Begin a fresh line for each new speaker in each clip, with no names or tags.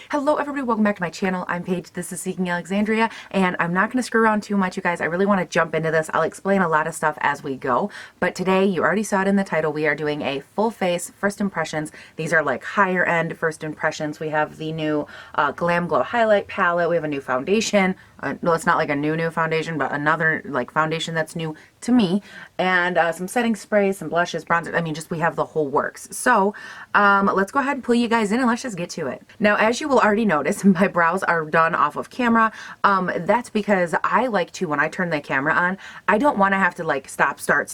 Hello everybody, welcome back to my channel. I'm Paige, this is Seeking Alexandria, and I'm not going to screw around too much, you guys. I really want to jump into this. I'll explain a lot of stuff as we go, but today, you already saw it in the title, we are doing a full face first impressions. These are like higher end first impressions. We have the new Glam Glow Highlight Palette, we have a new foundation. No, it's not like a new foundation, but another like foundation that's new to me, and some setting spray, some blushes, bronzer. I mean, just we have the whole works. So let's go ahead and pull you guys in and let's just get to it. Now, as you will already notice, my brows are done off of camera. That's because I like to, when I turn the camera on, I don't want to have to like stop, start.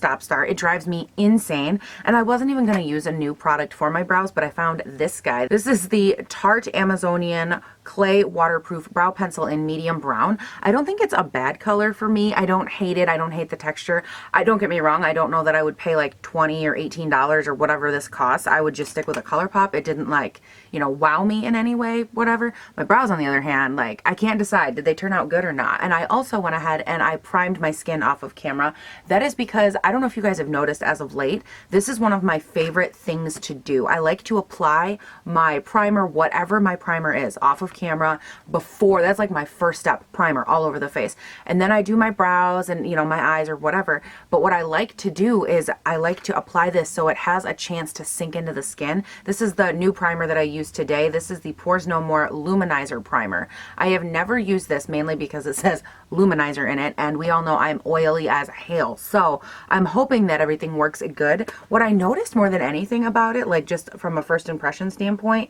It drives me insane. And I wasn't even going to use a new product for my brows, but I found this guy. This is the Tarte Amazonian Clay Waterproof Brow Pencil in medium brown. I don't think it's a bad color for me. I don't hate it. I don't hate the texture. Don't get me wrong. I don't know that I would pay like $20 or $18 or whatever this costs. I would just stick with a ColourPop. It didn't like, you know, wow me in any way, whatever. My brows, on the other hand, like I can't decide, did they turn out good or not? And I also went ahead and I primed my skin off of camera. That is because, I don't know if you guys have noticed as of late, this is one of my favorite things to do. I like to apply my primer, whatever my primer is, off of camera before. That's like my first step, primer all over the face. And then I do my brows and, you know, my eyes or whatever. But what I like to do is I like to apply this so it has a chance to sink into the skin. This is the new primer that I used today. This is the Pores No More Luminizer Primer. I have never used this mainly because it says luminizer in it, and we all know I'm oily as hell. So I'm hoping that everything works good. What I noticed more than anything about it, like just from a first impression standpoint,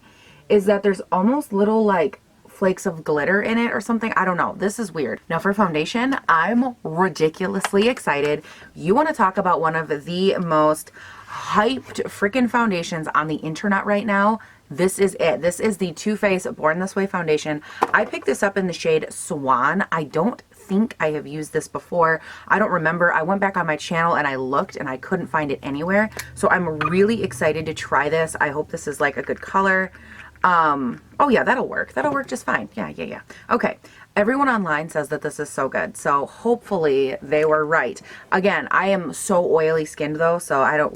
is that there's almost little like flakes of glitter in it or something. I don't know. This is weird. Now for foundation, I'm ridiculously excited. You want to talk about one of the most hyped freaking foundations on the internet right now. This is it. This is the Too Faced Born This Way foundation. I picked this up in the shade Swan. I don't think I have used this before. I don't remember. I went back on my channel and I looked and I couldn't find it anywhere. So I'm really excited to try this. I hope this is like a good color. Oh yeah, that'll work. That'll work just fine. Yeah. Okay. Everyone online says that this is so good. So hopefully they were right. Again, I am so oily skinned though, so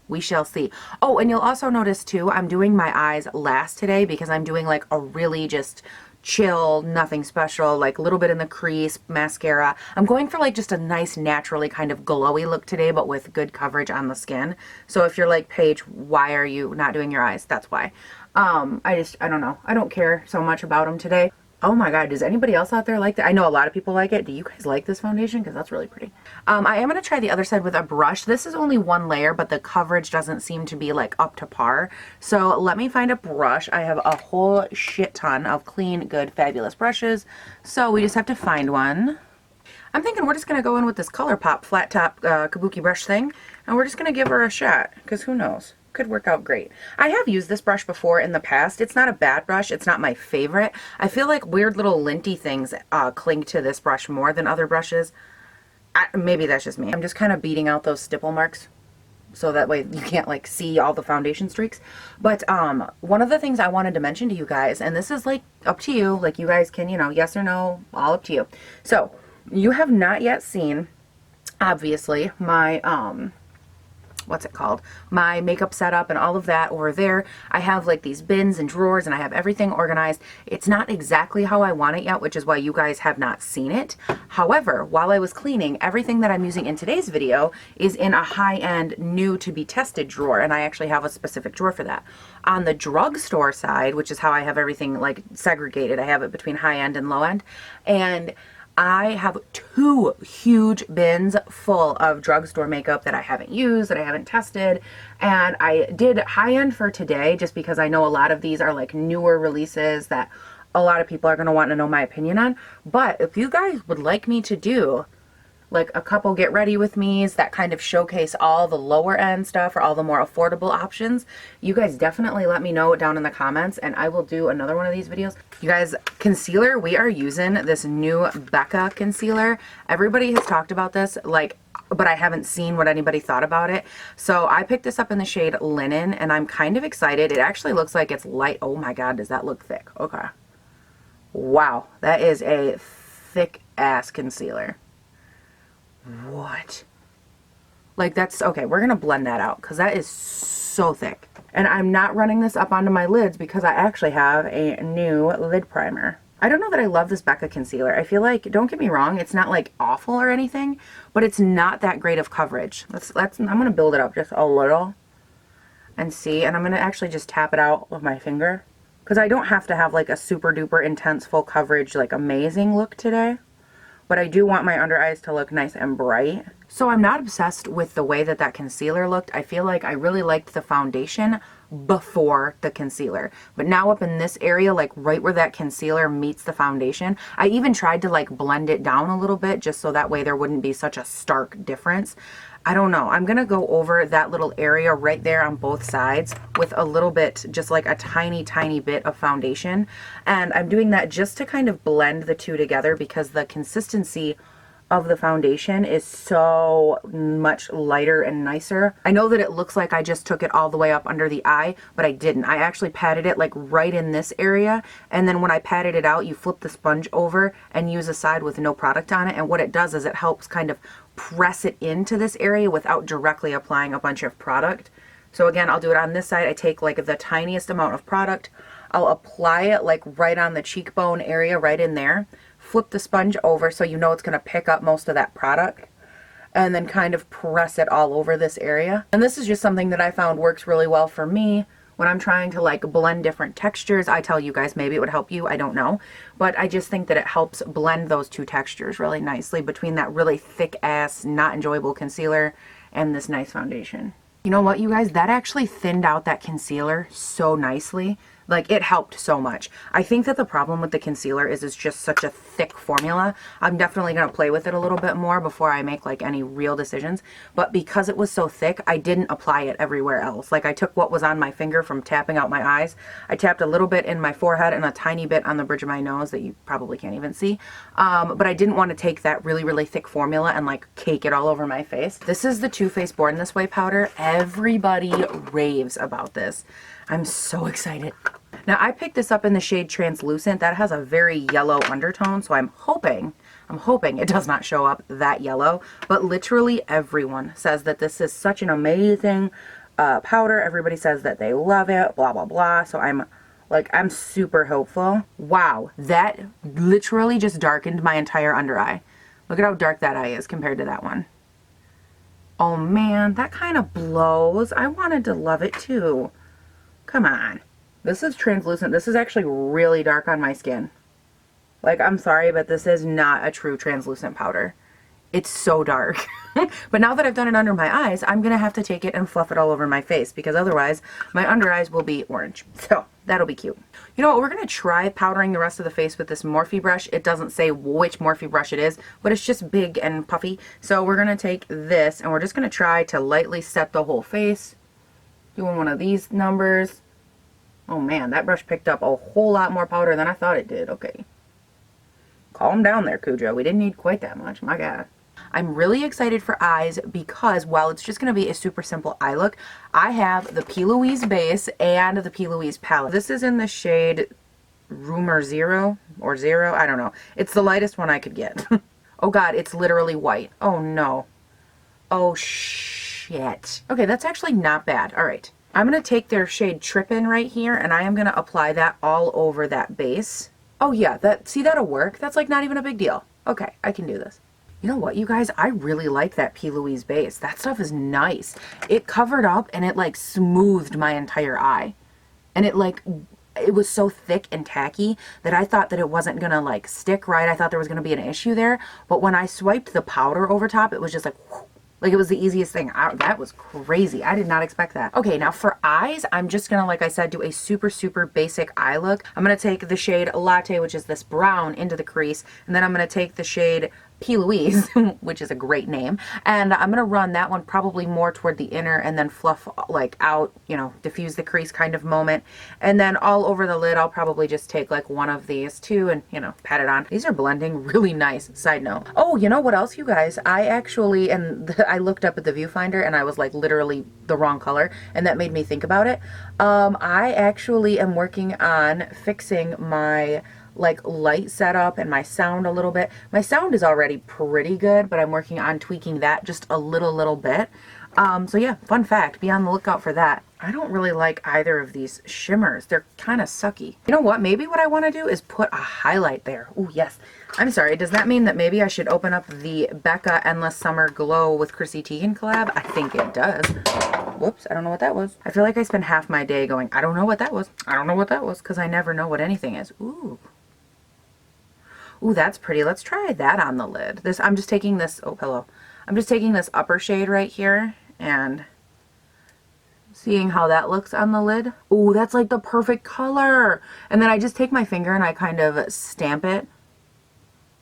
we shall see. Oh, and you'll also notice too, I'm doing my eyes last today because I'm doing like a really just chill, nothing special, like a little bit in the crease, mascara. I'm going for like just a nice, naturally kind of glowy look today, but with good coverage on the skin. So if you're like, Paige, why are you not doing your eyes? That's why. I don't know. I don't care so much about them today. Oh my God, does anybody else out there like that? I know a lot of people like it. Do you guys like this foundation? Because that's really pretty. I am going to try the other side with a brush. This is only one layer, but the coverage doesn't seem to be like up to par. So let me find a brush. I have a whole shit ton of clean, good, fabulous brushes. So we just have to find one. I'm thinking we're just going to go in with this ColourPop flat top kabuki brush thing. And we're just going to give her a shot. Because who knows? Could work out great. I have used this brush before in the past. It's not a bad brush. It's not my favorite. I feel like weird little linty things cling to this brush more than other brushes. Maybe that's just me. I'm just kind of beating out those stipple marks so that way you can't like see all the foundation streaks. But one of the things I wanted to mention to you guys, and this is like up to you, like you guys can, you know, yes or no, all up to you. So you have not yet seen, obviously, my what's it called, my makeup setup and all of that over there. I have like these bins and drawers and I have everything organized. It's not exactly how I want it yet, which is why you guys have not seen it. However, while I was cleaning, everything that I'm using in today's video is in a high-end new to be tested drawer, and I actually have a specific drawer for that. On the drugstore side, which is how I have everything like segregated, I have it between high-end and low-end, and I have 2 huge bins full of drugstore makeup that I haven't used, that I haven't tested, and I did high-end for today just because I know a lot of these are like newer releases that a lot of people are going to want to know my opinion on. But if you guys would like me to do like a couple get ready with me's that kind of showcase all the lower end stuff or all the more affordable options, you guys definitely let me know down in the comments and I will do another one of these videos. You guys, concealer, we are using this new Becca concealer. Everybody has talked about this, like, but I haven't seen what anybody thought about it. So I picked this up in the shade Linen and I'm kind of excited. It actually looks like it's light. Oh my God, does that look thick? Okay. Wow, that is a thick ass concealer. What? Like that's, okay, we're gonna blend that out because that is so thick. And I'm not running this up onto my lids because I actually have a new lid primer. I don't know that I love this Becca concealer. I feel like, don't get me wrong, it's not like awful or anything, but it's not that great of coverage. I'm gonna build it up just a little and see, and I'm gonna actually just tap it out with my finger because I don't have to have like a super duper intense full coverage, like amazing look today, but I do want my under eyes to look nice and bright. So I'm not obsessed with the way that that concealer looked. I feel like I really liked the foundation before the concealer, but now up in this area, like right where that concealer meets the foundation, I even tried to like blend it down a little bit just so that way there wouldn't be such a stark difference. I don't know. I'm gonna go over that little area right there on both sides with a little bit, just like a tiny, tiny bit of foundation. And I'm doing that just to kind of blend the two together because the consistency of the foundation is so much lighter and nicer. I know that it looks like I just took it all the way up under the eye, but I didn't. I actually patted it like right in this area, and then when I patted it out, you flip the sponge over and use a side with no product on it, and what it does is it helps kind of press it into this area without directly applying a bunch of product. So again, I'll do it on this side. I take like the tiniest amount of product. I'll apply it like right on the cheekbone area, right in there. Flip the sponge over so you know it's going to pick up most of that product, and then kind of press it all over this area. And this is just something that I found works really well for me when I'm trying to like blend different textures. I tell you guys, maybe it would help you, I don't know, but I just think that it helps blend those two textures really nicely between that really thick ass not enjoyable concealer and this nice foundation. You know what, you guys, that actually thinned out that concealer so nicely. Like, it helped so much. I think that the problem with the concealer is it's just such a thick formula. I'm definitely going to play with it a little bit more before I make like any real decisions. But because it was so thick, I didn't apply it everywhere else. Like, I took what was on my finger from tapping out my eyes. I tapped a little bit in my forehead and a tiny bit on the bridge of my nose that you probably can't even see. But I didn't want to take that really, really thick formula and like cake it all over my face. This is the Too Faced Born This Way powder. Everybody raves about this. I'm so excited. Now I picked this up in the shade Translucent. That has a very yellow undertone, so I'm hoping it does not show up that yellow. But literally everyone says that this is such an amazing powder. Everybody says that they love it, blah, blah, blah. So I'm super hopeful. Wow, that literally just darkened my entire under eye. Look at how dark that eye is compared to that one. Oh man, that kind of blows. I wanted to love it too. Come on. This is translucent. This is actually really dark on my skin. Like, I'm sorry, but this is not a true translucent powder. It's so dark. But now that I've done it under my eyes, I'm going to have to take it and fluff it all over my face because otherwise my under eyes will be orange. So that'll be cute. You know what? We're going to try powdering the rest of the face with this Morphe brush. It doesn't say which Morphe brush it is, but it's just big and puffy. So we're going to take this and we're just going to try to lightly set the whole face. Doing one of these numbers. Oh man, that brush picked up a whole lot more powder than I thought it did. Okay. Calm down there, Cujo. We didn't need quite that much. My God. I'm really excited for eyes because while it's just going to be a super simple eye look, I have the P.Louis Base and the P.Louis Palette. This is in the shade Rumor Zero or Zero. I don't know. It's the lightest one I could get. Oh God, it's literally white. Oh no. Oh shit. Okay, that's actually not bad. All right. I'm going to take their shade Trippin' right here, and I am going to apply that all over that base. Oh yeah, see, that'll work. That's like not even a big deal. Okay, I can do this. You know what, you guys? I really like that P.Louis Base. That stuff is nice. It covered up and it like smoothed my entire eye. And it was so thick and tacky that I thought that it wasn't going to like stick right. I thought there was going to be an issue there. But when I swiped the powder over top, it was just like, whoosh. Like, it was the easiest thing. That was crazy. I did not expect that. Okay, now for eyes, I'm just gonna, like I said, do a super, super basic eye look. I'm gonna take the shade Latte, which is this brown, into the crease, and then I'm gonna take the shade P.Louis, which is a great name, and I'm gonna run that one probably more toward the inner and then fluff like out, you know, diffuse the crease kind of moment. And then all over the lid, I'll probably just take like one of these two and, you know, pat it on. These are blending really nice, side note. Oh, you know what else, you guys? I actually, I looked up at the viewfinder and I was like literally the wrong color, and that made me think about it. I actually am working on fixing my like light setup and my sound a little bit. My sound is already pretty good, but I'm working on tweaking that just a little bit. So yeah, fun fact, be on the lookout for that. I don't really like either of these shimmers. They're kind of sucky. You know what? Maybe what I want to do is put a highlight there. Oh, yes. I'm sorry. Does that mean that maybe I should open up the Becca Endless Summer Glow with Chrissy Tegan collab? I think it does. Whoops, I don't know what that was. I feel like I spend half my day going, I don't know what that was. I don't know what that was, because I never know what anything is. Ooh. Ooh, that's pretty. Let's try that on the lid. I'm just taking this, oh, hello. I'm just taking this upper shade right here and seeing how that looks on the lid. Ooh, that's like the perfect color. And then I just take my finger and I kind of stamp it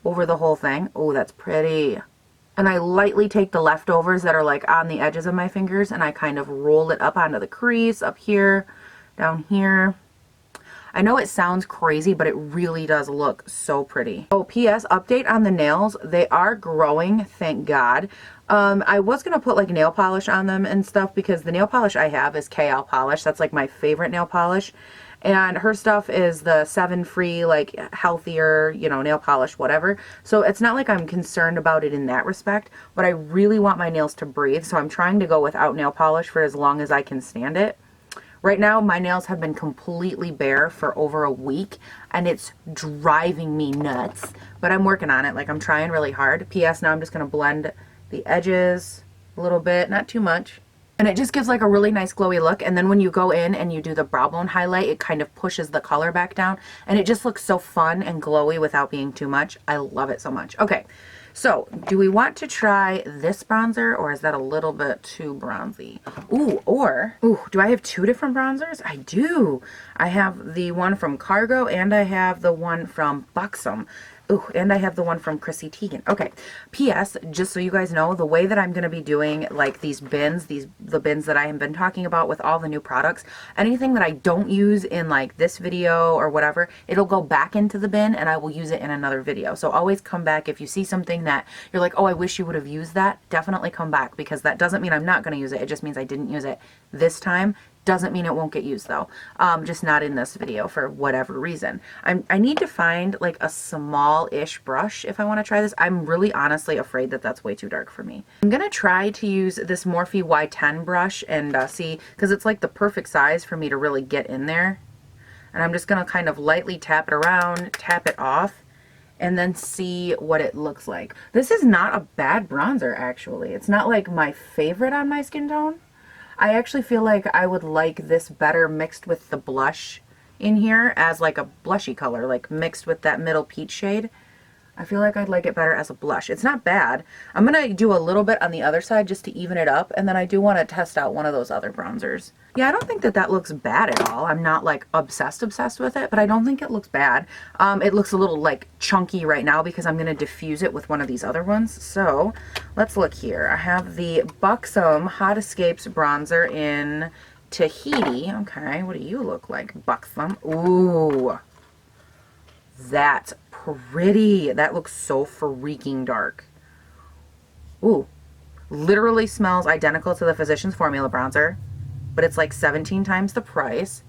over the whole thing. Ooh, that's pretty. And I lightly take the leftovers that are like on the edges of my fingers and I kind of roll it up onto the crease, up here, down here. I know it sounds crazy, but it really does look so pretty. Oh, P.S. update on the nails. They are growing, thank God. I was going to put like nail polish on them and stuff because the nail polish I have is KL polish. That's like my favorite nail polish. And her stuff is the 7 free, like healthier, you know, nail polish, whatever. So it's not like I'm concerned about it in that respect, but I really want my nails to breathe. So I'm trying to go without nail polish for as long as I can stand it. Right now, my nails have been completely bare for over a week, and it's driving me nuts. But I'm working on it. Like, I'm trying really hard. P.S. Now I'm just going to blend the edges a little bit, not too much. And it just gives like a really nice glowy look. And then when you go in and you do the brow bone highlight, it kind of pushes the color back down. And it just looks so fun and glowy without being too much. I love it so much. Okay. So, do we want to try this bronzer, or is that a little bit too bronzy? Ooh, do I have 2 different bronzers? I do. I have the one from Cargo, and I have the one from Buxom. Ooh, and I have the one from Chrissy Tegan. Okay. P.S. Just so you guys know, the way that I'm going to be doing like these bins, the bins that I have been talking about with all the new products, anything that I don't use in like this video or whatever, it'll go back into the bin and I will use it in another video. So always come back if you see something that you're like, oh, I wish you would have used that. Definitely come back, because that doesn't mean I'm not going to use it. It just means I didn't use it this time. Doesn't mean it won't get used though. Just not in this video for whatever reason. I need to find like a small-ish brush if I want to try this. I'm really honestly afraid that that's way too dark for me. I'm going to try to use this Morphe Y10 brush and see, because it's like the perfect size for me to really get in there. And I'm just going to kind of lightly tap it around, tap it off, and then see what it looks like. This is not a bad bronzer actually. It's not like my favorite on my skin tone. I actually feel like I would like this better mixed with the blush in here as like a blushy color, like mixed with that middle peach shade. I feel like I'd like it better as a blush. It's not bad. I'm going to do a little bit on the other side just to even it up, and then I do want to test out one of those other bronzers. Yeah, I don't think that that looks bad at all. I'm not like obsessed with it, but I don't think it looks bad. It looks a little like chunky right now because I'm going to diffuse it with one of these other ones. So let's look here. I have the Buxom Hot Escapes bronzer in Tahiti. Okay, what do you look like, Buxom? Ooh, that's pretty. That looks so freaking dark. Ooh, literally smells identical to the Physicians Formula bronzer, but it's like 17 times the price,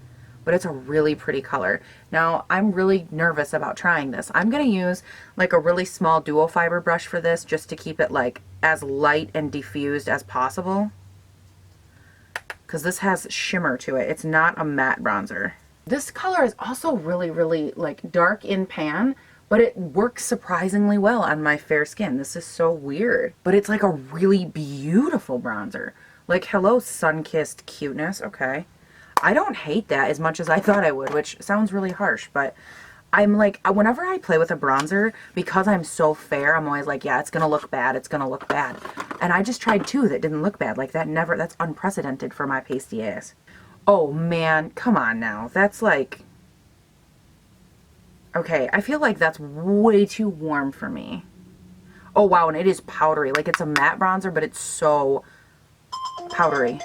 but it's a really pretty color. Now, I'm really nervous about trying this. I'm going to use like a really small dual fiber brush for this just to keep it like as light and diffused as possible, because this has shimmer to it. It's not a matte bronzer. This color is also really like dark in pan, but it works surprisingly well on my fair skin. This is so weird, but it's like a really beautiful bronzer. Like, hello, sun-kissed cuteness. Okay. I don't hate that as much as I thought I would, which sounds really harsh, but I'm like, whenever I play with a bronzer, because I'm so fair, I'm always like, yeah, it's gonna look bad, it's gonna look bad. And I just tried 2 that didn't look bad. Like, that's unprecedented for my pasty ass. Oh man, come on now. That's like, okay, I feel like that's way too warm for me. Oh wow, and it is powdery. Like, it's a matte bronzer, but it's so powdery.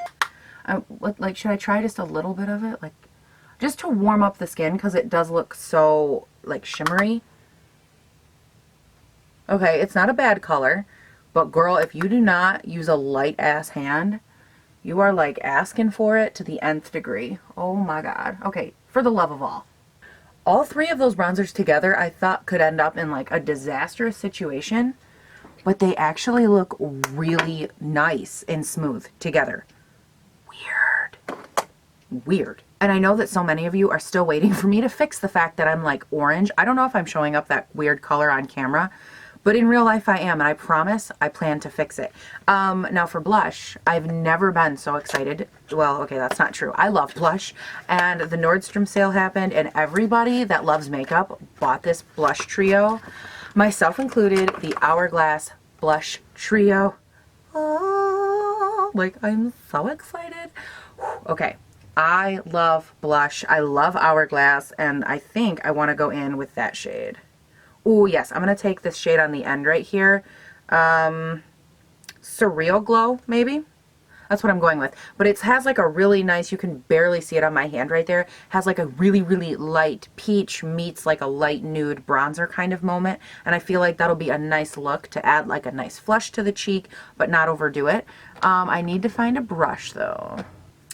Like, should I try just a little bit of it? Like, just to warm up the skin, because it does look so, like, shimmery. Okay, it's not a bad color, but girl, if you do not use a light-ass hand, you are, like, asking for it to the nth degree. Oh my god. Okay, for the love of all. All three of those bronzers together I thought could end up in like a disastrous situation, but they actually look really nice and smooth together. Weird. Weird. And I know that so many of you are still waiting for me to fix the fact that I'm like orange. I don't know if I'm showing up that weird color on camera, but in real life I am, and I promise I plan to fix it. Now for blush, I've never been so excited. Well, okay, that's not true. I love blush, and the Nordstrom sale happened, and everybody that loves makeup bought this blush trio, myself included, the Hourglass blush trio. Oh, like I'm so excited. Okay. I love blush. I love Hourglass, and I think I want to go in with that shade. Oh, yes. I'm going to take this shade on the end right here. Surreal Glow, maybe? That's what I'm going with. But it has like a really nice, you can barely see it on my hand right there, has like a really, really light peach meets like a light nude bronzer kind of moment. And I feel like that'll be a nice look to add like a nice flush to the cheek, but not overdo it. I need to find a brush though.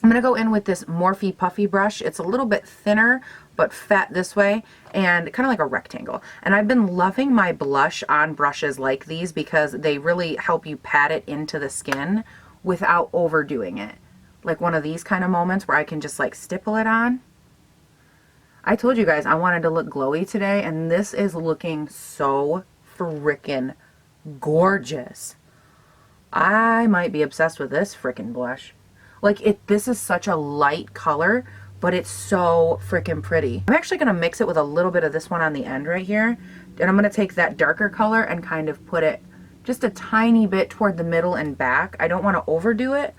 I'm going to go in with this Morphe Puffy brush. It's a little bit thinner, but fat this way, and kind of like a rectangle. And I've been loving my blush on brushes like these because they really help you pat it into the skin without overdoing it. Like one of these kind of moments where I can just like stipple it on. I told you guys I wanted to look glowy today, and this is looking so freaking gorgeous. I might be obsessed with this freaking blush. Like this is such a light color, but it's so freaking pretty. I'm actually going to mix it with a little bit of this one on the end right here. And I'm going to take that darker color and kind of put it just a tiny bit toward the middle and back. I don't want to overdo it.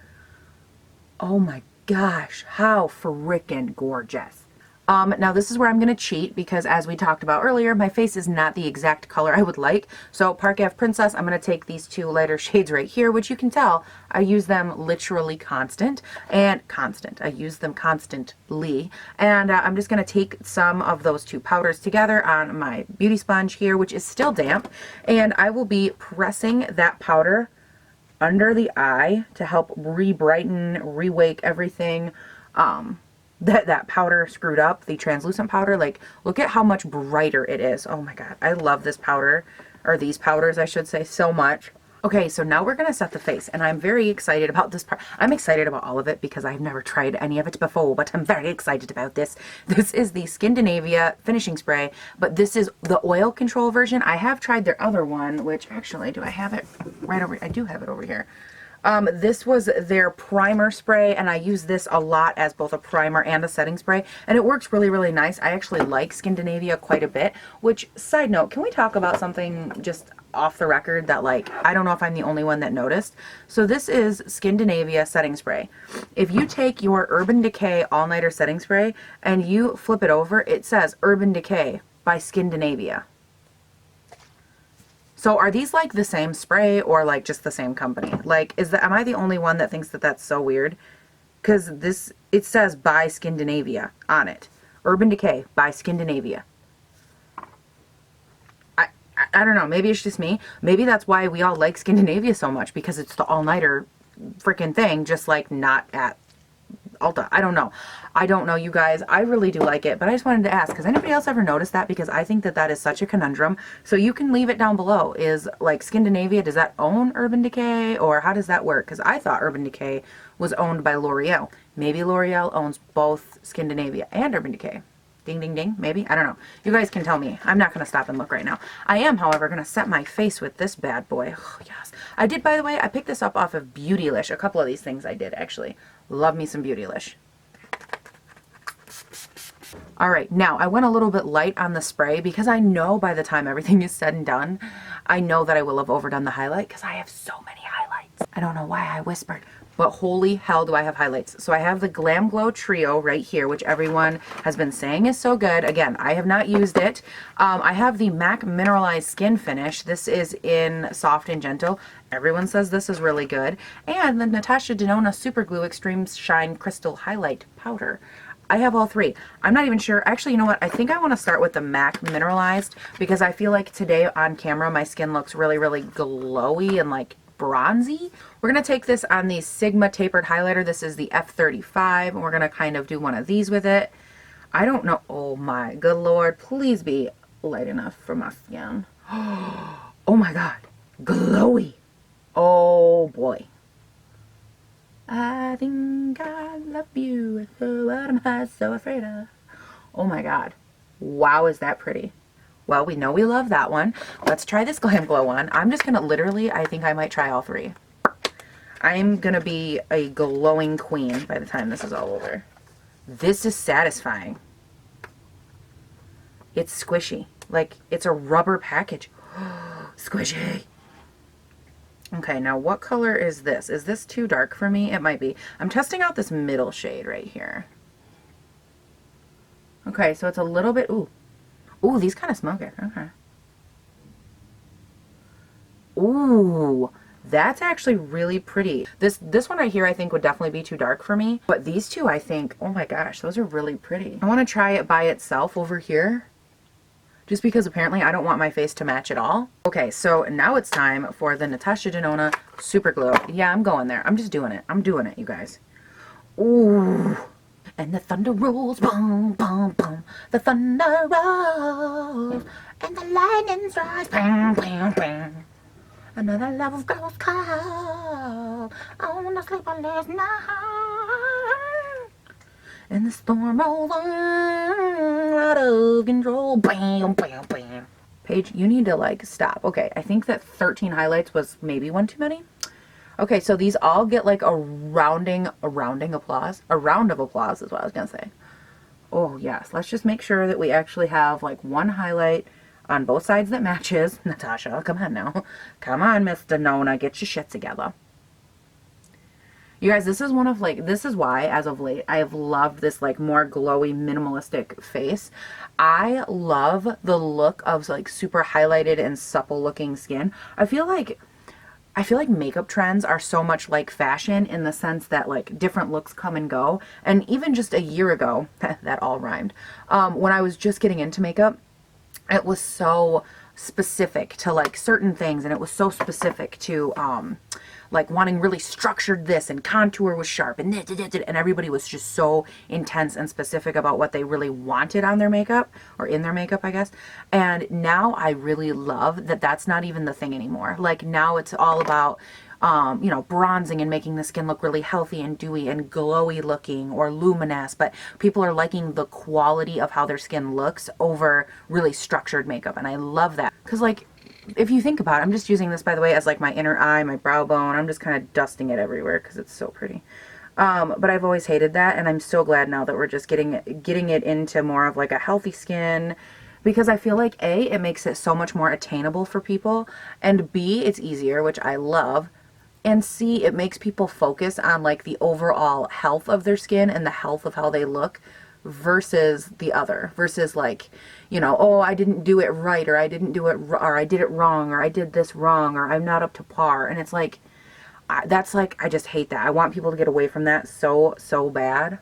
Oh my gosh, how freaking gorgeous. Now this is where I'm going to cheat because as we talked about earlier, my face is not the exact color I would like. So Park Ave Princess, I'm going to take these two lighter shades right here, which you can tell I use them literally constant. I use them constantly. And I'm just going to take some of those two powders together on my beauty sponge here, which is still damp. And I will be pressing that powder under the eye to help re-brighten, re-wake everything. That powder screwed up, the translucent powder, like look at how much brighter it is. Oh my god, I love this powder, or these powders I should say, so much. Okay, so now we're going to set the face, and I'm very excited about this part. I'm excited about all of it because I've never tried any of it before, but I'm very excited about this. This is the Skindinavia finishing spray, but this is the oil control version. I have tried their other one, which actually, do I have it right over? I do have it over here. This was their primer spray, and I use this a lot as both a primer and a setting spray, and it works really, really nice. I actually like Skindinavia quite a bit, which, side note, can we talk about something just off the record that, like, I don't know if I'm the only one that noticed. So this is Skindinavia setting spray. If you take your Urban Decay All-Nighter setting spray and you flip it over, it says Urban Decay by Skindinavia. So are these like the same spray or like just the same company? Like, am I the only one that thinks that that's so weird? Because it says by Skindinavia on it. Urban Decay by Skindinavia. I don't know. Maybe it's just me. Maybe that's why we all like Skindinavia so much, because it's the all-nighter freaking thing, just like not at Ulta. I don't know. I don't know, you guys. I really do like it, but I just wanted to ask, has anybody else ever noticed that? Because I think that that is such a conundrum. So you can leave it down below. Is like Skindinavia, does that own Urban Decay, or how does that work? Because I thought Urban Decay was owned by L'Oreal. Maybe L'Oreal owns both Skindinavia and Urban Decay. Ding, ding, ding. Maybe. I don't know. You guys can tell me. I'm not going to stop and look right now. I am, however, going to set my face with this bad boy. Oh, yes. I did, by the way, I picked this up off of Beautylish. A couple of these things I did, actually. Love me some Beautylish. Alright, now I went a little bit light on the spray because I know by the time everything is said and done, I know that I will have overdone the highlight because I have so many highlights. I don't know why I whispered, but holy hell do I have highlights. So I have the Glam Glow Trio right here, which everyone has been saying is so good. Again, I have not used it. I have the MAC Mineralized Skin Finish. This is in Soft and Gentle. Everyone says this is really good. And the Natasha Denona Super Glue Extreme Shine Crystal Highlight Powder. I have all three. I'm not even sure. Actually, you know what? I think I want to start with the MAC Mineralized because I feel like today on camera my skin looks really, really glowy and like bronzy. We're going to take this on the Sigma Tapered Highlighter. This is the F35, and we're going to kind of do one of these with it. I don't know. Oh my good Lord. Please be light enough for my skin. Oh my God. Glowy. Oh boy. I think I love you. So what am I so afraid of? Oh my God. Wow, is that pretty. Well, we know we love that one. Let's try this Glam Glow one. I'm just going to literally, I think I might try all three. I'm going to be a glowing queen by the time this is all over. This is satisfying. It's squishy. Like, it's a rubber package. Squishy. Okay, now what color is this? Is this too dark for me? It might be. I'm testing out this middle shade right here. Okay, so it's a little bit, ooh. Ooh, these kind of smell good. Okay. Ooh, that's actually really pretty. This one right here I think would definitely be too dark for me. But these two I think, oh my gosh, those are really pretty. I want to try it by itself over here. Just because apparently I don't want my face to match at all. Okay, so now it's time for the Natasha Denona Super Glow. Yeah, I'm going there. I'm just doing it. I'm doing it, you guys. Ooh. And the thunder rolls, boom, boom, boom. The thunder rolls, and the lightning strikes, bang, bang, bang. Another love girl's call. I wanna sleep on last night. And the storm rolls on, out of control, bam, bam, bam. Paige, you need to like stop. Okay, I think that 13 highlights was maybe one too many. Okay, so these all get like a round of applause is what I was gonna say. Oh yes, let's just make sure that we actually have like one highlight on both sides that matches. Natasha, come on now. Come on, Miss Denona, get your shit together. You guys, this is one of like, this is why as of late I have loved this like more glowy minimalistic face. I love the look of like super highlighted and supple looking skin. I feel like makeup trends are so much like fashion in the sense that like different looks come and go. And even just a year ago, that all rhymed, when I was just getting into makeup, it was so specific to like certain things, and it was so specific to like wanting really structured this, and contour was sharp, and everybody was just so intense and specific about what they really wanted on their makeup, or in their makeup, I guess. And now I really love that that's not even the thing anymore. Like now it's all about you know, bronzing and making the skin look really healthy and dewy and glowy looking, or luminous, but people are liking the quality of how their skin looks over really structured makeup, and I love that. Because like, if you think about it, I'm just using this, by the way, as like my inner eye, my brow bone. I'm just kind of dusting it everywhere because it's so pretty. But I've always hated that, and I'm so glad now that we're just getting it into more of like a healthy skin, because I feel like A, it makes it so much more attainable for people, and B, it's easier, which I love. And C, it makes people focus on like the overall health of their skin and the health of how they look versus the other. Versus like, you know, oh, I didn't do it right, or I didn't do it, or I did it wrong, or I did this wrong, or I'm not up to par. And it's like, that's like, I just hate that. I want people to get away from that so, so bad.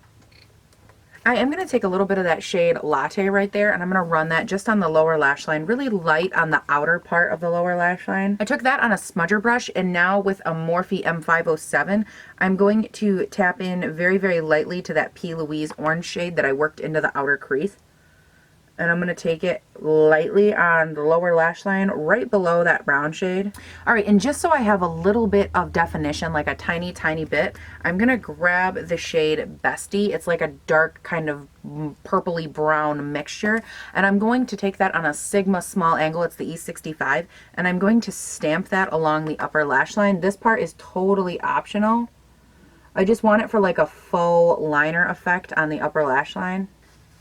I am going to take a little bit of that shade Latte right there, and I'm going to run that just on the lower lash line, really light on the outer part of the lower lash line. I took that on a smudger brush, and now with a Morphe M507, I'm going to tap in very, very lightly to that P.Louis orange shade that I worked into the outer crease. And I'm going to take it lightly on the lower lash line right below that brown shade. All right, and just so I have a little bit of definition, like a tiny, tiny bit, I'm going to grab the shade Bestie. It's like a dark kind of purpley brown mixture. And I'm going to take that on a Sigma small angle. It's the E65. And I'm going to stamp that along the upper lash line. This part is totally optional. I just want it for like a faux liner effect on the upper lash line.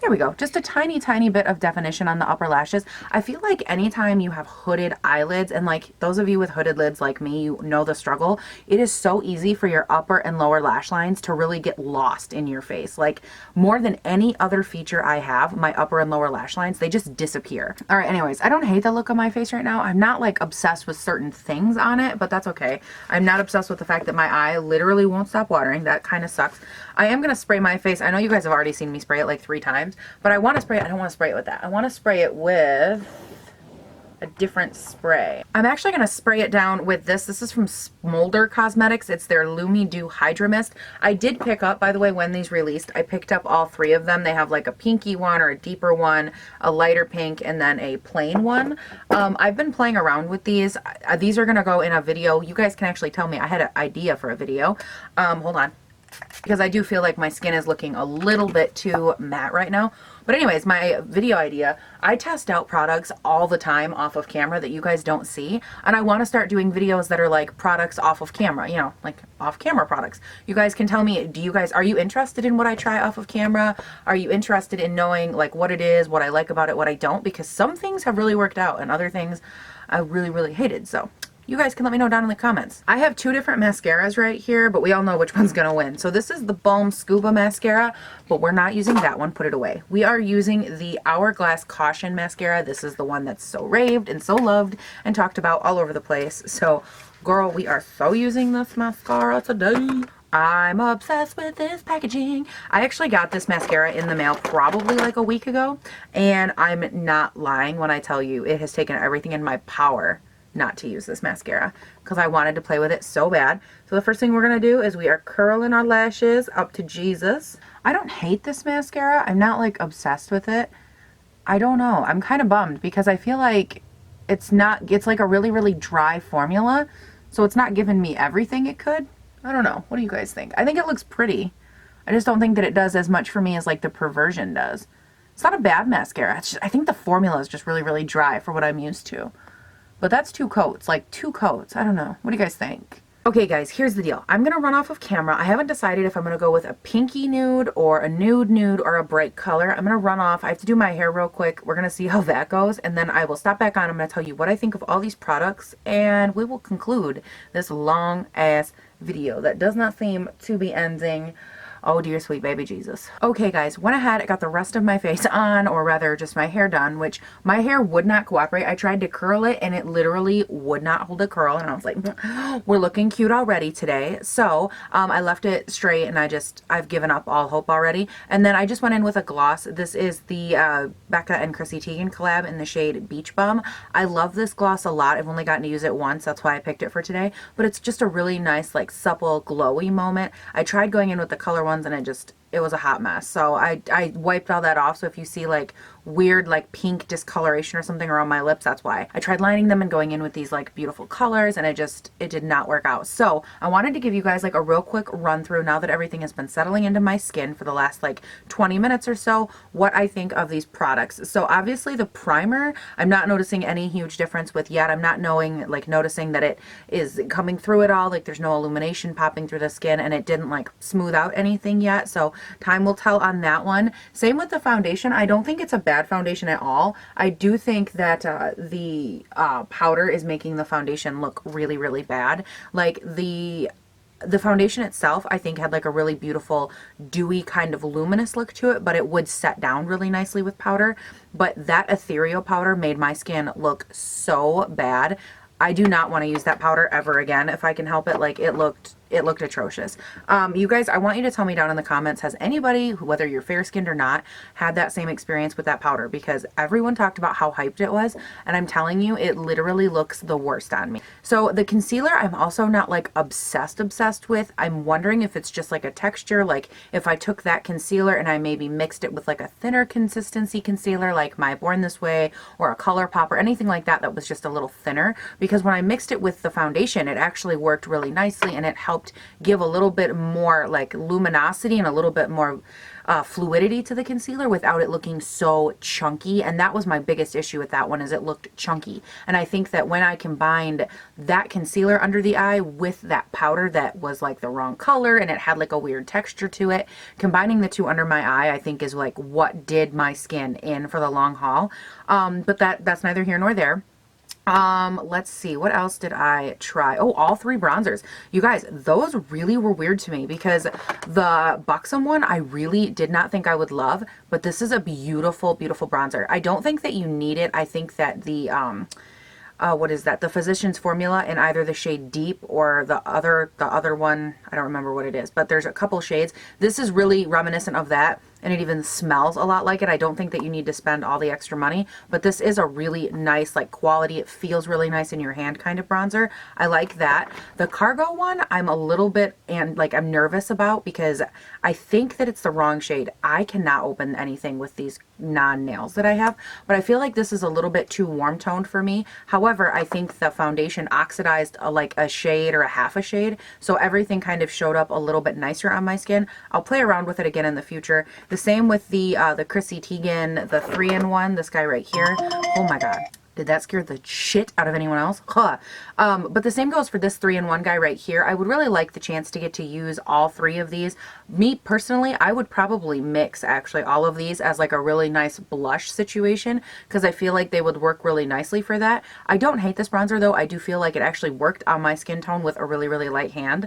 There we go. Just a tiny, tiny bit of definition on the upper lashes. I feel like anytime you have hooded eyelids, and like those of you with hooded lids like me, you know the struggle. It is so easy for your upper and lower lash lines to really get lost in your face. Like more than any other feature I have, my upper and lower lash lines, they just disappear. All right, anyways, I don't hate the look of my face right now. I'm not like obsessed with certain things on it, but that's okay. I'm not obsessed with the fact that my eye literally won't stop watering. That kind of sucks. I am going to spray my face. I know you guys have already seen me spray it like 3 times, but I want to spray it. I don't want to spray it with that. I want to spray it with a different spray. I'm actually going to spray it down with this. This is from Smolder Cosmetics. It's their Lumi Dew Hydra Mist. I did pick up, by the way, when these released, I picked up all three of them. They have like a pinky one or a deeper one, a lighter pink, and then a plain one. I've been playing around with these. These are going to go in a video. You guys can actually tell me. I had an idea for a video. Hold on. Because I do feel like my skin is looking a little bit too matte right now. But anyways, my video idea, I test out products all the time off of camera that you guys don't see. And I want to start doing videos that are like products off of camera, you know, like off camera products. You guys can tell me, are you interested in what I try off of camera? Are you interested in knowing like what it is, what I like about it, what I don't? Because some things have really worked out and other things I really, really hated. So you guys can let me know down in the comments. I have two different mascaras right here, but we all know which one's gonna win. So this is the Balm Scuba Mascara, but we're not using that one. Put it away. We are using the Hourglass Caution Mascara. This is the one that's so raved and so loved and talked about all over the place. So, girl, we are so using this mascara today. I'm obsessed with this packaging. I actually got this mascara in the mail probably like a week ago, and I'm not lying when I tell you it has taken everything in my power not to use this mascara because I wanted to play with it so bad. So the first thing we're going to do is we are curling our lashes up to Jesus. I don't hate this mascara. I'm not like obsessed with it. I don't know. I'm kind of bummed because I feel like it's like a really, really dry formula. So it's not giving me everything it could. I don't know. What do you guys think? I think it looks pretty. I just don't think that it does as much for me as like the Perversion does. It's not a bad mascara. It's just, I think the formula is just really, really dry for what I'm used to. But that's 2 coats, like 2 coats. I don't know. What do you guys think? Okay, guys, here's the deal. I'm going to run off of camera. I haven't decided if I'm going to go with a pinky nude or a nude nude or a bright color. I'm going to run off. I have to do my hair real quick. We're going to see how that goes. And then I will stop back on. I'm going to tell you what I think of all these products. And we will conclude this long-ass video that does not seem to be ending. Oh dear sweet baby Jesus. Okay guys, went ahead, I got the rest of my face on, or rather just my hair done, which my hair would not cooperate. I tried to curl it and it literally would not hold a curl, and I was like, we're looking cute already today. So I left it straight and I've given up all hope already. And then I just went in with a gloss. This is the Becca and Chrissy Tegan collab in the shade Beach Bum. I love this gloss a lot. I've only gotten to use it once, that's why I picked it for today. But it's just a really nice, like supple, glowy moment. I tried going in with the color one and it was a hot mess. So I wiped all that off. So if you see like weird like pink discoloration or something around my lips, that's why. I tried lining them and going in with these like beautiful colors, and it did not work out. So I wanted to give you guys like a real quick run through now that everything has been settling into my skin for the last like 20 minutes or so, what I think of these products. So obviously the primer, I'm not noticing any huge difference with yet. I'm not noticing that it is coming through it all. Like there's no illumination popping through the skin, and it didn't like smooth out anything yet. So time will tell on that one. Same with the foundation. I don't think it's a bad foundation at all. I do think that the powder is making the foundation look really, really bad. Like the foundation itself, I think, had like a really beautiful dewy kind of luminous look to it, but it would set down really nicely with powder. But that Ethereal powder made my skin look so bad. I do not want to use that powder ever again if I can help it. Like it looked atrocious. You guys, I want you to tell me down in the comments, has anybody, whether you're fair skinned or not, had that same experience with that powder? Because everyone talked about how hyped it was, and I'm telling you, it literally looks the worst on me. So the concealer, I'm also not like obsessed with. I'm wondering if it's just like a texture, like if I took that concealer and I maybe mixed it with like a thinner consistency concealer, like my Born This Way or a ColourPop or anything like that, that was just a little thinner. Because when I mixed it with the foundation, it actually worked really nicely, and it helped give a little bit more like luminosity and a little bit more fluidity to the concealer without it looking so chunky. And that was my biggest issue with that one, is it looked chunky. And I think that when I combined that concealer under the eye with that powder that was like the wrong color and it had like a weird texture to it, combining the two under my eye, I think is like what did my skin in for the long haul. But that's neither here nor there. Let's see, what else did I try? Oh, all 3 bronzers. You guys, those really were weird to me because the Buxom one I really did not think I would love, but this is a beautiful, beautiful bronzer. I don't think that you need it. I think that the what is that? The Physicians Formula in either the shade Deep or the other one, I don't remember what it is, but there's a couple shades. This is really reminiscent of that. and it even smells a lot like it. I don't think that you need to spend all the extra money, but this is a really nice like quality. It feels really nice in your hand kind of bronzer. I like that. The Cargo one, I'm a little bit and like I'm nervous about because I think that it's the wrong shade. I cannot open anything with these non-nails that I have, but I feel like this is a little bit too warm toned for me. However, I think the foundation oxidized like a shade or a half a shade, so everything kind of showed up a little bit nicer on my skin. I'll play around with it again in the future. The same with the Chrissy Tegan, the 3-in-1, this guy right here. Oh my god. Did that scare the shit out of anyone else? Huh. But the same goes for this 3-in-1 guy right here. I would really like the chance to get to use all 3 of these. Me personally, I would probably mix actually all of these as like a really nice blush situation because I feel like they would work really nicely for that. I don't hate this bronzer though. I do feel like it actually worked on my skin tone with a really, really light hand.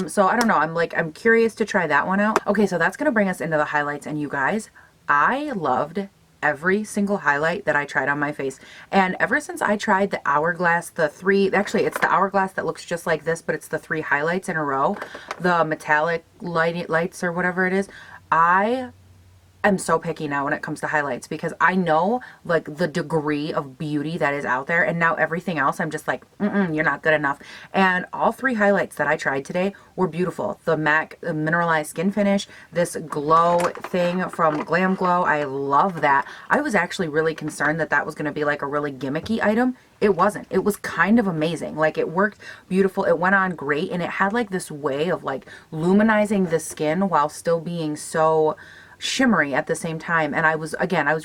So I don't know. I'm curious to try that one out. Okay, so that's going to bring us into the highlights, and you guys, I loved every single highlight that I tried on my face. And ever since I tried the Hourglass, actually it's the Hourglass that looks just like this, but it's the 3 highlights in a row, the metallic lights or whatever it is, I'm so picky now when it comes to highlights because I know like the degree of beauty that is out there, and now everything else I'm just like, you're not good enough. And all 3 highlights that I tried today were beautiful. The MAC Mineralized Skin Finish, this glow thing from Glam Glow, I love that. I was actually really concerned that that was going to be like a really gimmicky item. It wasn't. It was kind of amazing. Like it worked beautiful. It went on great, and it had like this way of like luminizing the skin while still being so shimmery at the same time. And I was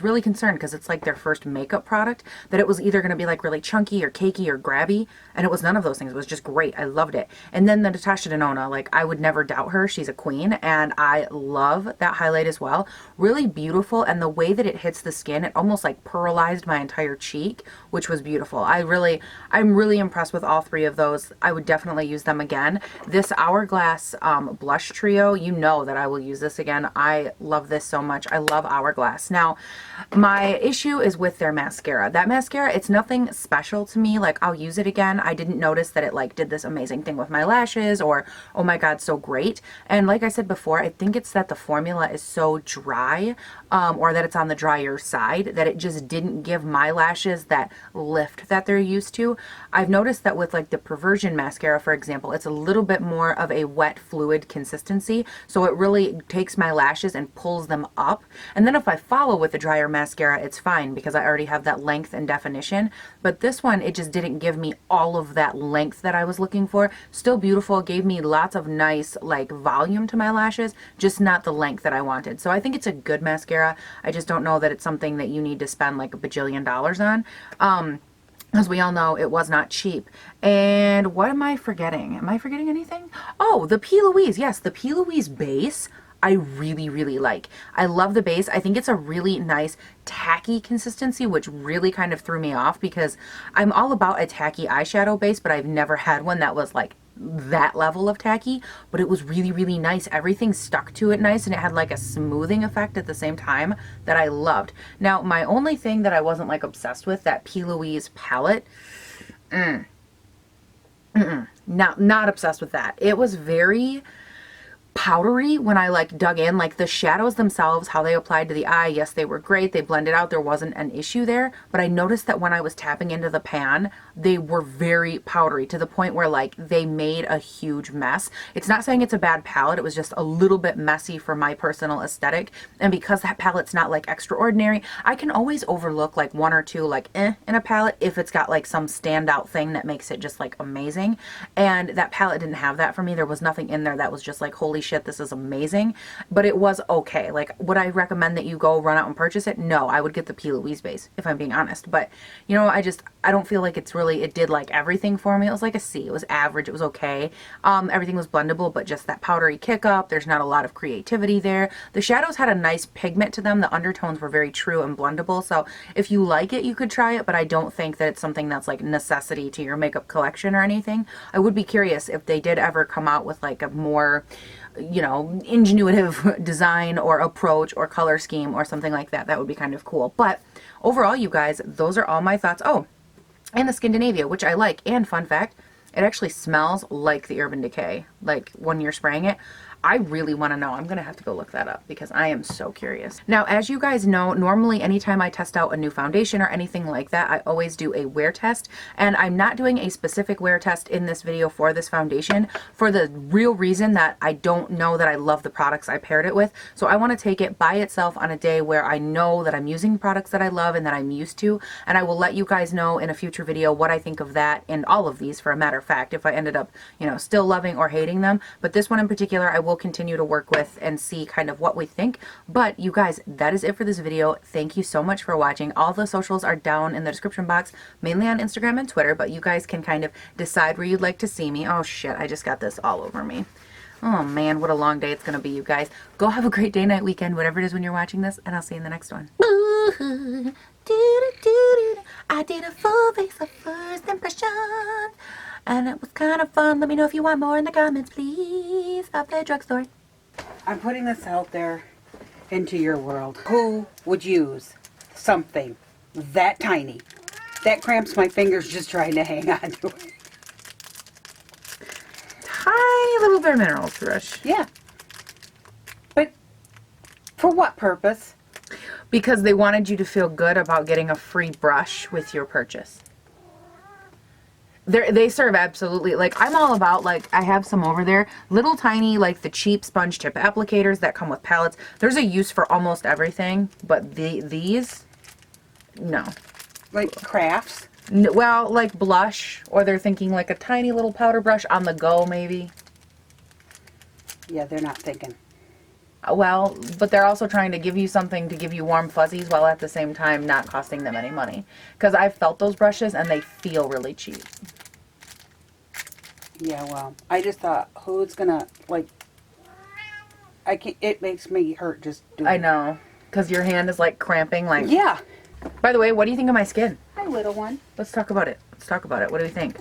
really concerned because it's like their first makeup product, that it was either going to be like really chunky or cakey or grabby, and it was none of those things. It was just great. I loved it. And then the Natasha Denona, like I would never doubt her. She's a queen, and I love that highlight as well. Really beautiful, and the way that it hits the skin, it almost like pearlized my entire cheek, which was beautiful. I'm really impressed with all 3 of those. I would definitely use them again. This Hourglass blush trio, you know that I will use this again. I love this so much. I love Hourglass. Now, my issue is with their mascara. That mascara, it's nothing special to me. Like I'll use it again. I didn't notice that it like did this amazing thing with my lashes, or oh my god, so great. And like I said before, I think it's that the formula is so dry, or that it's on the drier side, that it just didn't give my lashes that lift that they're used to. I've noticed that with like the Perversion mascara, for example, it's a little bit more of a wet fluid consistency, so it really takes my lashes and pulls them up. And then if I follow with the drier mascara, it's fine because I already have that length and definition. But this one, it just didn't give me all of that length that I was looking for. Still beautiful, gave me lots of nice like volume to my lashes, just not the length that I wanted. So I think it's a good mascara. I just don't know that it's something that you need to spend like $1 bajillion on. As we all know, it was not cheap. And what am I forgetting? Am I forgetting anything? Oh, the P.Louis. Yes, the P.Louis Base I really, really like. I love the base. I think it's a really nice tacky consistency, which really kind of threw me off because I'm all about a tacky eyeshadow base, but I've never had one that was like that level of tacky. But it was really, really nice. Everything stuck to it nice, and it had like a smoothing effect at the same time that I loved. Now, my only thing that I wasn't like obsessed with, that P.Louis palette, not obsessed with that. It was very powdery when I like dug in. Like the shadows themselves, how they applied to the eye, yes, they were great. They blended out. There wasn't an issue there. But I noticed that when I was tapping into the pan, they were very powdery to the point where like they made a huge mess. It's not saying it's a bad palette. It was just a little bit messy for my personal aesthetic. And because that palette's not like extraordinary, I can always overlook like 1 or 2 like in a palette if it's got like some standout thing that makes it just like amazing. And that palette didn't have that for me. There was nothing in there that was just like, holy shit, this is amazing. But it was okay. Like, would I recommend that you go run out and purchase it? No, I would get the P.Louis Base if I'm being honest. But you know, I don't feel like it did like everything for me. It was like a C. It was average. It was okay. Everything was blendable, but just that powdery kick up. There's not a lot of creativity there. The shadows had a nice pigment to them. The undertones were very true and blendable. So if you like it, you could try it, but I don't think that it's something that's like necessity to your makeup collection or anything. I would be curious if they did ever come out with like a more, you know, ingenuitive design or approach or color scheme or something like that. That would be kind of cool. But overall, you guys, those are all my thoughts. Oh, and the Skindinavia, which I like. And fun fact, it actually smells like the Urban Decay, like when you're spraying it. I really want to know. I'm going to have to go look that up because I am so curious. Now, as you guys know, normally anytime I test out a new foundation or anything like that, I always do a wear test. And I'm not doing a specific wear test in this video for this foundation for the real reason that I don't know that I love the products I paired it with. So I want to take it by itself on a day where I know that I'm using products that I love and that I'm used to. And I will let you guys know in a future video what I think of that and all of these, for a matter of fact, if I ended up, you know, still loving or hating them. But this one in particular, I will continue to work with and see kind of what we think. But you guys, that is it for this video. Thank you so much for watching. All the socials are down in the description box, mainly on Instagram and Twitter, but you guys can kind of decide where you'd like to see me. Oh shit, I just got this all over me. Oh man, what a long day it's gonna be, you guys. Go have a great day, night, weekend, whatever it is when you're watching this, and I'll see you in the next one. I did a full face of first impression, and it was kind of fun. Let me know if you want more in the comments, please. Of the drugstore.
I'm putting this out there into your world. Who would use something that tiny that cramps my fingers just trying to hang on to it?
Tiny little bare minerals brush.
Yeah. But for what purpose?
Because they wanted you to feel good about getting a free brush with your purchase. They serve absolutely, like, I'm all about, like, I have some over there, little tiny, like the cheap sponge tip applicators that come with palettes. There's a use for almost everything, but these, no.
Like crafts?
Well, like blush, or they're thinking like a tiny little powder brush on the go, maybe.
Yeah, they're not thinking.
Well, but they're also trying to give you something to give you warm fuzzies while at the same time not costing them any money. Because I've felt those brushes and they feel really cheap.
Yeah, well, I just thought, who's gonna, like, I can't, it makes me hurt just doing
I know. Because your hand is like cramping, like.
Yeah.
By the way, what do you think of my skin?
Hi, little one.
Let's talk about it. Let's talk about it. What do you think?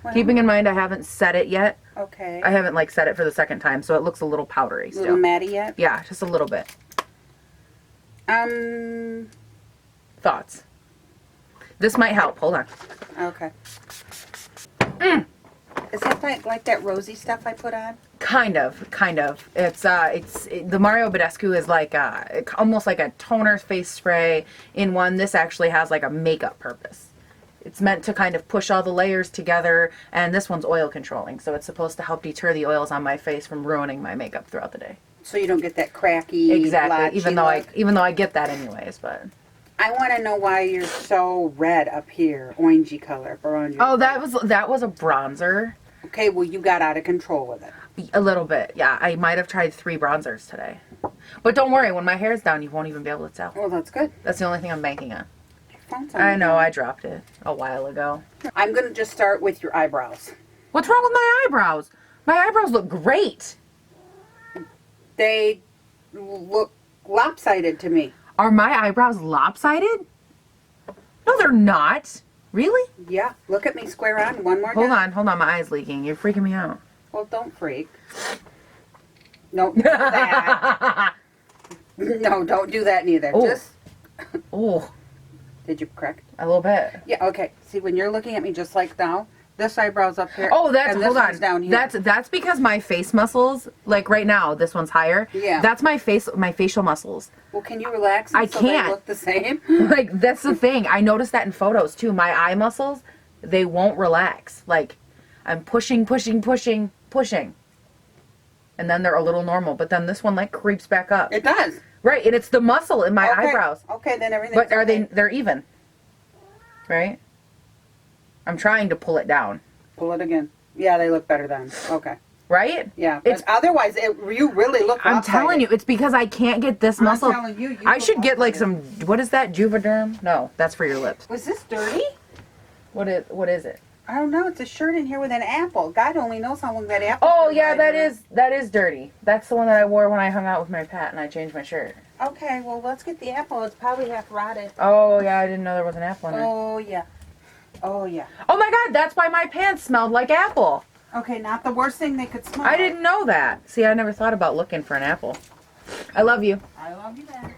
Well,
Keeping in mind I haven't set it yet.
okay.
I haven't like set it for the second time, so it looks a little powdery still.
Little matty yet?
Yeah, just a little bit. Thoughts? This might help. Hold on.
Okay. Is that like that rosy stuff I put on?
Kind of. It's the Mario Badescu is like almost like a toner face spray in one. This actually has like a makeup purpose. It's meant to kind of push all the layers together, and this one's oil controlling, so it's supposed to help deter the oils on my face from ruining my makeup throughout the day.
So you don't get that cracky,
Exactly.
blotchy
Even though I get that anyways, but.
I want to know why you're so red up here, orangey color, orangey.
Oh, that was a bronzer.
Okay, well you got out of control with it.
A little bit, yeah. I might have tried 3 bronzers today, but don't worry. When my hair's down, you won't even be able to tell.
Well, that's good.
That's the only thing I'm banking on.
Phone's on
I
the
know.
phone.
I dropped it a while ago.
I'm gonna just start with your eyebrows.
What's wrong with my eyebrows? My eyebrows look great.
They look lopsided to me.
Are my eyebrows lopsided? No, they're not. Really?
Yeah, look at me square on one more
Hold
time.
on. My eye's leaking. You're freaking me out.
Well, don't freak. No, do that. No, don't do that neither.
Oh.
Just.
Oh,
Did you correct?
a little bit.
Yeah. Okay. See, when you're looking at me just like now, this eyebrow's up here.
Oh, that's
and this
hold
one's
on.
down here.
That's because my face muscles, like right now, this one's higher.
Yeah.
That's my facial muscles.
Well, can you relax? Them
I
so
can't.
They look the same.
Like that's the thing. I noticed that in photos too. My eye muscles, they won't relax. Like I'm pushing, and then they're a little normal. But then this one like creeps back up.
It does.
Right, and it's the muscle in my
Okay.
eyebrows.
Okay, then everything.
But are they're even? Right? I'm trying to pull it down.
Pull it again. Yeah, they look better then. Okay.
Right?
Yeah, but
It's
otherwise, you really look.
I'm
lopsided.
telling you, it's because I can't get this muscle.
telling you,
I
look
should get like
lopsided.
some, what is that, Juvederm? No, that's for your lips.
Was this dirty?
What is it?
I don't know. It's a shirt in here with an apple. God only knows how long that apple.
Oh yeah, that is dirty. That's the one that I wore when I hung out with my Pat and I changed my shirt.
Okay, well let's get the apple. It's probably half rotted.
Oh yeah, I didn't know there was an apple in it.
Oh yeah. Oh yeah.
Oh my god, that's why my pants smelled like apple.
Okay, not the worst thing they could smell.
I didn't know that. See, I never thought about looking for an apple. I love you.
I love you, man.